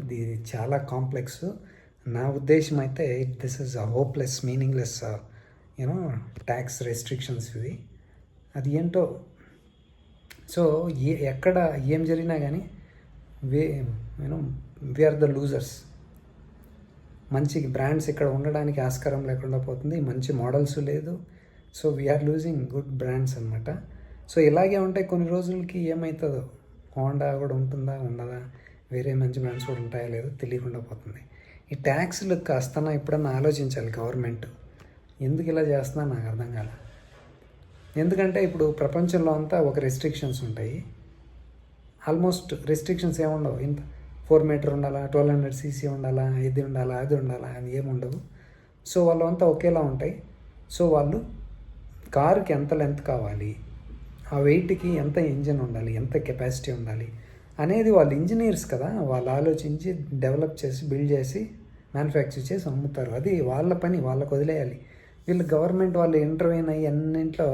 ఇది చాలా కాంప్లెక్స్. నా ఉద్దేశం అయితే this is a hopeless, meaningless you know tax restrictions ఇవి. అది ఏంటో. సో ఎక్కడ ఏం జరిగినా కానీ యూనో వీఆర్ ద లూజర్స్. మంచి బ్రాండ్స్ ఇక్కడ ఉండడానికి ఆస్కారం లేకుండా పోతుంది, మంచి మోడల్స్ లేదు. So we're losing good brands అనమాట. సో ఇలాగే ఉంటే కొన్ని రోజులకి ఏమవుతుందో, హోండా కూడా ఉంటుందా ఉండదా, వేరే మంచి బ్రాండ్స్ కూడా ఉంటాయో లేదో తెలియకుండా పోతుంది. ఈ ట్యాక్స్లు కాస్తనా ఎప్పుడన్నా ఆలోచించాలి గవర్నమెంట్. ఎందుకు ఇలా చేస్తున్నా నాకు అర్థం కాల. ఎందుకంటే ఇప్పుడు ప్రపంచంలో అంతా ఒక రెస్ట్రిక్షన్స్ ఉంటాయి. ఆల్మోస్ట్ రెస్ట్రిక్షన్స్ ఏముండవు. ఇంత 4 మీటర్ ఉండాలా, 1200 cc ఉండాలా, ఇది ఉండాలా, అది ఉండాలా అని ఏముండవు. సో వాళ్ళు అంతా ఒకేలా ఉంటాయి. సో వాళ్ళు కారుకి ఎంత లెంత్ కావాలి, ఆ వెయిట్కి ఎంత ఇంజిన్ ఉండాలి, ఎంత కెపాసిటీ ఉండాలి అనేది వాళ్ళు ఇంజనీర్స్ కదా, వాళ్ళు ఆలోచించి డెవలప్ చేసి బిల్డ్ చేసి మ్యానుఫ్యాక్చర్ చేసి అమ్ముతారు. అది వాళ్ళ పని, వాళ్ళకు వదిలేయాలి. వీళ్ళు గవర్నమెంట్ వాళ్ళు ఇంటర్వ్యూన్ అయ్యి అన్నింట్లో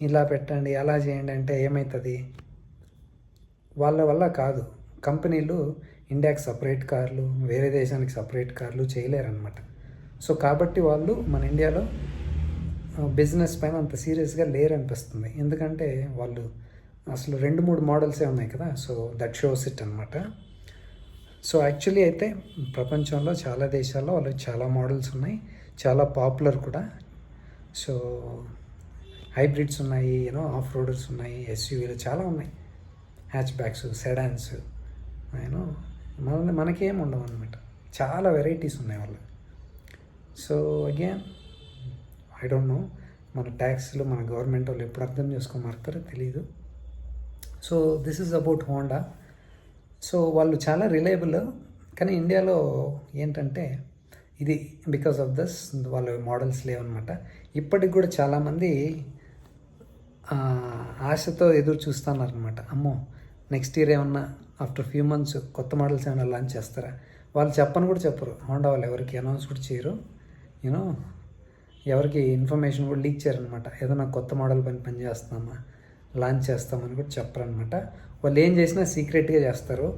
ఇలా పెట్టండి అలా చేయండి అంటే ఏమవుతుంది? వాళ్ళ వల్ల కాదు. కంపెనీలు ఇండియాకి సపరేట్ కార్లు, వేరే దేశానికి సపరేట్ కార్లు చేయలేరన్నమాట. సో కాబట్టి వాళ్ళు మన ఇండియాలో బిజినెస్ పైన అంత సీరియస్గా లేరనిపిస్తుంది. ఎందుకంటే వాళ్ళు అసలు 2-3 మోడల్సే ఉన్నాయి కదా. సో దట్ షోస్ ఇట్ అనమాట. సో యాక్చువల్లీ అయితే ప్రపంచంలో చాలా దేశాల్లో వాళ్ళకి చాలా మోడల్స్ ఉన్నాయి, చాలా పాపులర్ కూడా. సో హైబ్రిడ్స్ ఉన్నాయి, ఆఫ్ రోడర్స్ ఉన్నాయి, ఎస్యూవీలు చాలా ఉన్నాయి, హ్యాచ్ బ్యాక్స్, సెడాన్స్, మనకేం ఉండవు అనమాట. చాలా వెరైటీస్ ఉన్నాయి వాళ్ళు. So again I don't know మన ట్యాక్స్లు మన గవర్నమెంట్ వాళ్ళు ఎప్పుడు అర్థం చేసుకోమారుతారో తెలీదు. So this is about Honda. So వాళ్ళు చాలా రిలయబుల్. కానీ ఇండియాలో ఏంటంటే ఇది బికాస్ ఆఫ్ దిస్ వాళ్ళ మోడల్స్ లేవన్నమాట. ఇప్పటికి కూడా చాలామంది ఆశతో ఎదురు చూస్తున్నారనమాట. అమ్మో నెక్స్ట్ ఇయర్ ఏమన్నా ఆఫ్టర్ ఫ్యూ మంత్స్ కొత్త మోడల్స్ ఏమైనా లాంచ్ చేస్తారా? వాళ్ళు చెప్పని కూడా చెప్పరు. హోండా వాళ్ళు ఎవరికి అనౌన్స్ కూడా చేయరు. ఎవరికి ఇన్ఫర్మేషన్ కూడా లీక్ చేయరనమాట. ఏదైనా కొత్త మోడల్ పని చేస్తామా, లాంచ్ చేస్తామని కూడా చెప్పరనమాట. వాళ్ళు ఏం చేసినా సీక్రెట్గా చేస్తారు.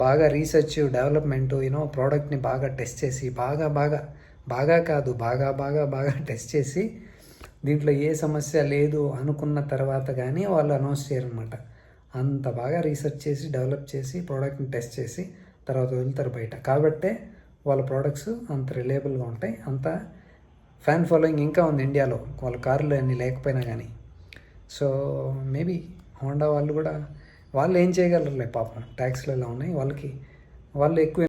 బాగా రీసెర్చ్, డెవలప్మెంట్, ప్రోడక్ట్ని బాగా టెస్ట్ చేసి బాగా టెస్ట్ చేసి దీంట్లో ఏ సమస్య లేదు అనుకున్న తర్వాత కానీ వాళ్ళు అనౌన్స్ చేయరనమాట. అంత బాగా రీసెర్చ్ చేసి డెవలప్ చేసి ప్రోడక్ట్ని టెస్ట్ చేసి తర్వాత వెళ్తారు బయట. కాబట్టే వాళ్ళ ప్రోడక్ట్స్ అంత రిలయబుల్గా ఉంటాయి. అంత ఫ్యాన్ ఫాలోయింగ్ ఇంకా ఉంది ఇండియాలో, వాళ్ళ కార్లు అన్నీ లేకపోయినా కానీ. సో మేబీ హోండా వాళ్ళు కూడా వాళ్ళు ఏం చేయగలరులే పాపం. ట్యాక్స్లు ఎలా ఉన్నాయి వాళ్ళకి, వాళ్ళు ఎక్కువ